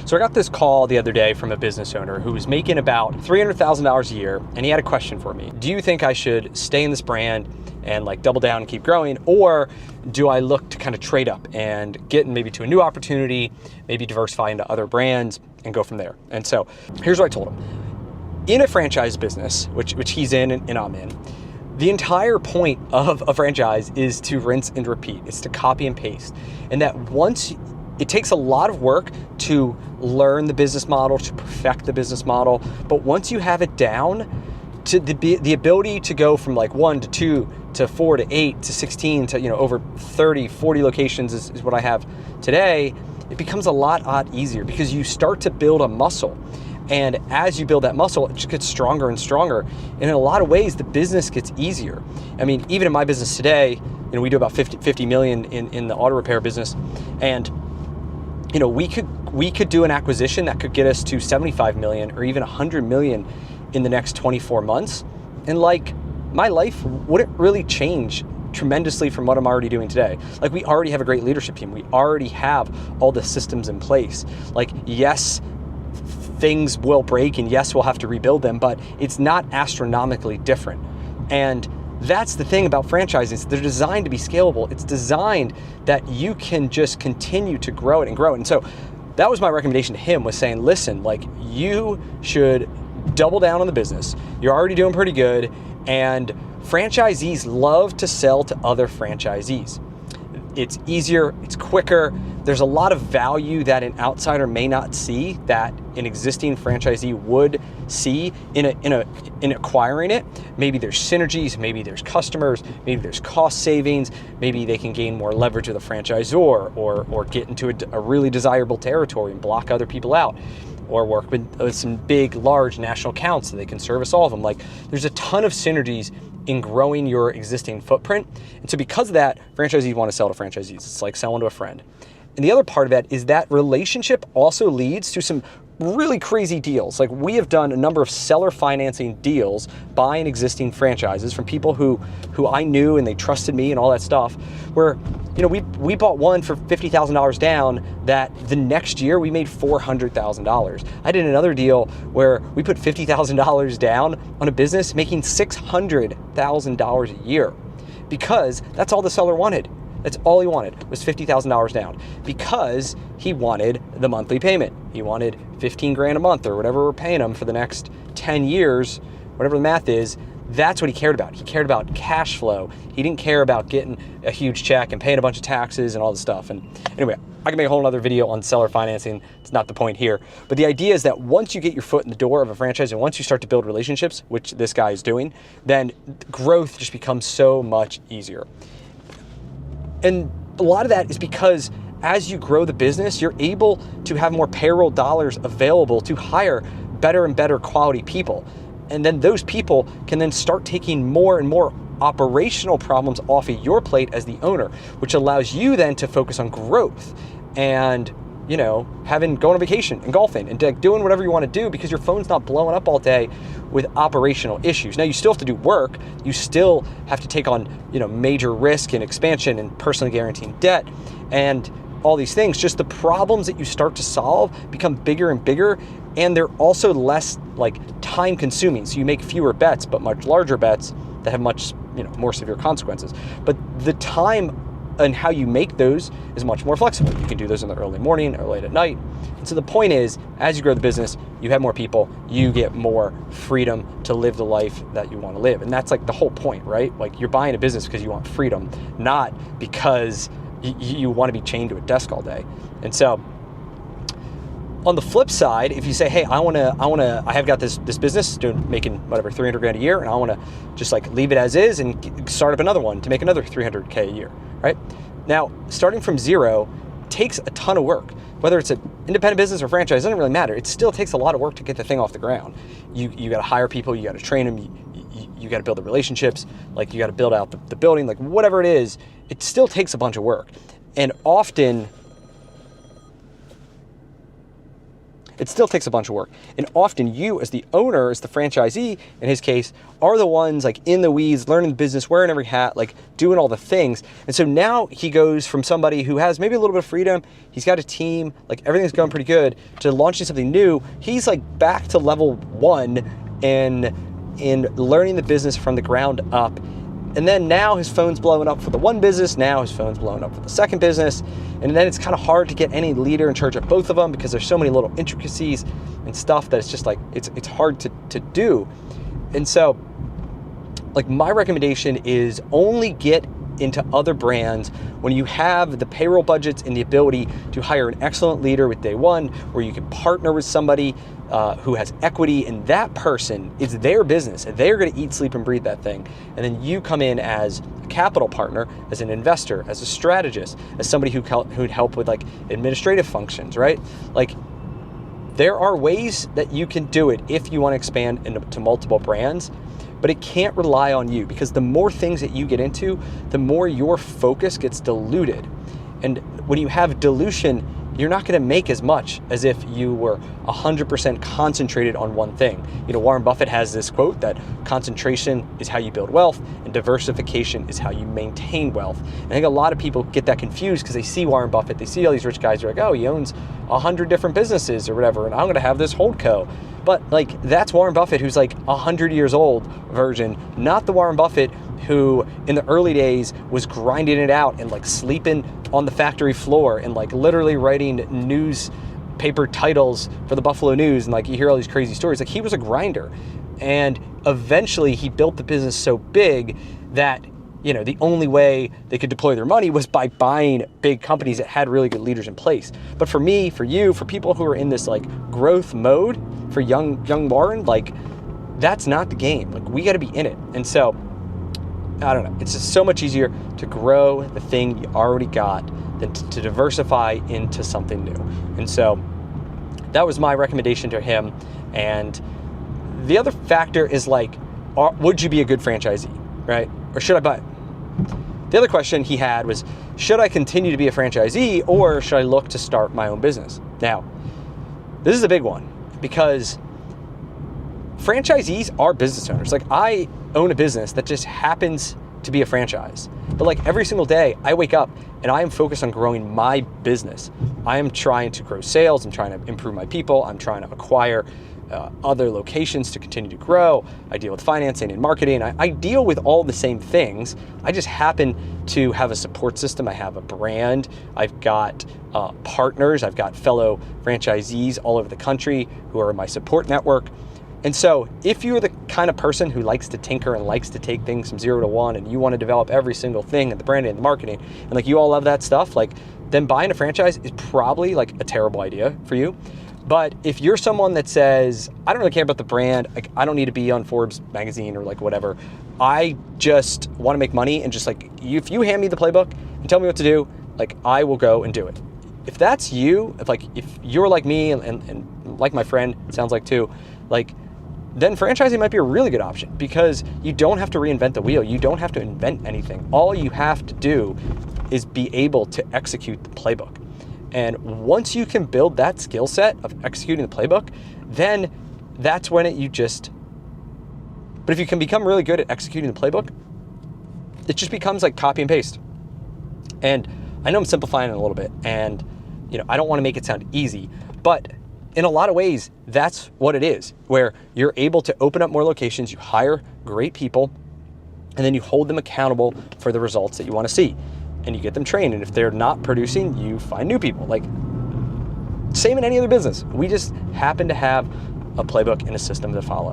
So I got this call the other day from a business owner who was making about $300,000 a year, and he had a question for me. Do you think I should stay in this brand and like double down and keep growing, or do I look to kind of trade up and get maybe to a new opportunity, maybe diversify into other brands and go from there? And so here's what I told him. In a franchise business, which he's in and I'm in, the entire point of a franchise is to rinse and repeat. It's to copy and paste. And that once, it takes a lot of work to learn the business model, to perfect the business model. But once you have it down, to the ability to go from like 1 to 2 to 4 to 8 to 16 to, over 30, 40 locations is what I have today, it becomes a lot easier because you start to build a muscle. And as you build that muscle, it just gets stronger and stronger. And in a lot of ways, the business gets easier. I mean, even in my business today, we do about 50 million in the auto repair business. And, we could do an acquisition that could get us to 75 million or even 100 million in the next 24 months. And like, my life wouldn't really change tremendously from what I'm already doing today. Like, we already have a great leadership team. We already have all the systems in place. Like, yes, things will break, and yes, we'll have to rebuild them, but it's not astronomically different. And that's the thing about franchises. They're designed to be scalable. It's designed that you can just continue to grow it and grow it. And so that was my recommendation to him, was saying, listen, like, you should double down on the business. You're already doing pretty good, and franchisees love to sell to other franchisees. It's easier, it's quicker. There's a lot of value that an outsider may not see that an existing franchisee would see in acquiring it. Maybe there's synergies, maybe there's customers, maybe there's cost savings, maybe they can gain more leverage with a franchisor or get into a really desirable territory and block other people out, or work with some big, large national accounts so they can service all of them. Like, there's a ton of synergies in growing your existing footprint. And so because of that, franchisees want to sell to franchisees. It's like selling to a friend. And the other part of that is that relationship also leads to some really crazy deals. Like, we have done a number of seller financing deals buying existing franchises from people who I knew and they trusted me and all that stuff, where we bought one for $50,000 down that the next year we made $400,000. I did another deal where we put $50,000 down on a business making $600,000 a year, because that's all the seller wanted. That's all he wanted, was $50,000 down, because he wanted the monthly payment. He wanted 15 grand a month or whatever we're paying him for the next 10 years, whatever the math is. That's what he cared about. He cared about cash flow. He didn't care about getting a huge check and paying a bunch of taxes and all this stuff. And anyway, I can make a whole other video on seller financing. It's not the point here. But the idea is that once you get your foot in the door of a franchise and once you start to build relationships, which this guy is doing, then growth just becomes so much easier. And a lot of that is because as you grow the business, you're able to have more payroll dollars available to hire better and better quality people. And then those people can then start taking more and more operational problems off of your plate as the owner, which allows you then to focus on growth and, going on vacation and golfing and doing whatever you want to do, because your phone's not blowing up all day with operational issues. Now, you still have to do work. You still have to take on, major risk and expansion and personally guaranteeing debt and all these things. Just the problems that you start to solve become bigger and bigger, and they're also less time consuming. So you make fewer bets, but much larger bets that have much, more severe consequences. But the time and how you make those is much more flexible. You can do those in the early morning or late at night. And so the point is, as you grow the business, you have more people, you get more freedom to live the life that you want to live. And that's the whole point, right? Like, you're buying a business because you want freedom, not because you want to be chained to a desk all day. And so on the flip side, if you say, hey, I have got this business making whatever, 300 grand a year, and I want to just leave it as is and start up another one to make another 300K a year, right? Now, starting from zero takes a ton of work. Whether it's an independent business or franchise, doesn't really matter. It still takes a lot of work to get the thing off the ground. You got to hire people, you got to train them, you got to build the relationships, you got to build out the building, whatever it is, it still takes a bunch of work. And often it still takes a bunch of work. And often you as the owner, as the franchisee, in his case, are the ones like in the weeds, learning the business, wearing every hat, like doing all the things. And so now he goes from somebody who has maybe a little bit of freedom, he's got a team, like everything's going pretty good, to launching something new. He's like back to level 1 in learning the business from the ground up. And then now his phone's blowing up for the one business, now his phone's blowing up for the second business. And then it's kind of hard to get any leader in charge of both of them because there's so many little intricacies and stuff that it's just like, it's hard to do. And so like my recommendation is only get into other brands when you have the payroll budgets and the ability to hire an excellent leader with day one, where you can partner with somebody who has equity, and that person, it's their business and they're going to eat, sleep, and breathe that thing. And then you come in as a capital partner, as an investor, as a strategist, as somebody who'd help with like administrative functions, right? Like there are ways that you can do it if you want to expand into multiple brands, but it can't rely on you, because the more things that you get into, the more your focus gets diluted. And when you have dilution, you're not going to make as much as if you were 100% concentrated on one thing. You know, Warren Buffett has this quote that concentration is how you build wealth and diversification is how you maintain wealth. And I think a lot of people get that confused because they see Warren Buffett, they see all these rich guys who are like, oh, he owns 100 different businesses or whatever, and I'm going to have this holdco. But like, that's Warren Buffett, who's like 100 years old version, not the Warren Buffett who in the early days was grinding it out and like sleeping on the factory floor and like literally writing newspaper titles for the Buffalo News. And like you hear all these crazy stories, like he was a grinder. And eventually he built the business so big that, you know, the only way they could deploy their money was by buying big companies that had really good leaders in place. But for me, for you, for people who are in this like growth mode, for young Warren, like that's not the game. Like we got to be in it. And so I don't know, it's just so much easier to grow the thing you already got than to diversify into something new. And so that was my recommendation to him. And the other factor is like, would you be a good franchisee, right? Or should I buy it? The other question he had was, should I continue to be a franchisee or should I look to start my own business? Now, this is a big one because franchisees are business owners. Like I own a business that just happens to be a franchise. But like every single day I wake up and I am focused on growing my business. I am trying to grow sales. I'm trying to improve my people. I'm trying to acquire other locations to continue to grow. I deal with financing and marketing. I deal with all the same things. I just happen to have a support system. I have a brand. I've got partners. I've got fellow franchisees all over the country who are my support network. And so if you're the kind of person who likes to tinker and likes to take things from 0 to 1 and you want to develop every single thing and the branding and the marketing and like you all love that stuff, like then buying a franchise is probably like a terrible idea for you. But if you're someone that says, I don't really care about the brand, like I don't need to be on Forbes magazine or like whatever, I just want to make money and just like, if you hand me the playbook and tell me what to do, like I will go and do it. If that's you, if you're like me and like my friend, it sounds like too, like then franchising might be a really good option because you don't have to reinvent the wheel. You don't have to invent anything. All you have to do is be able to execute the playbook. And once you can build that skill set of executing the playbook, then that's when but if you can become really good at executing the playbook, it just becomes like copy and paste. And I know I'm simplifying it a little bit and, you know, I don't want to make it sound easy, but in a lot of ways, that's what it is, where you're able to open up more locations, you hire great people, and then you hold them accountable for the results that you want to see. And you get them trained. And if they're not producing, you find new people. Like, same in any other business. We just happen to have a playbook and a system to follow.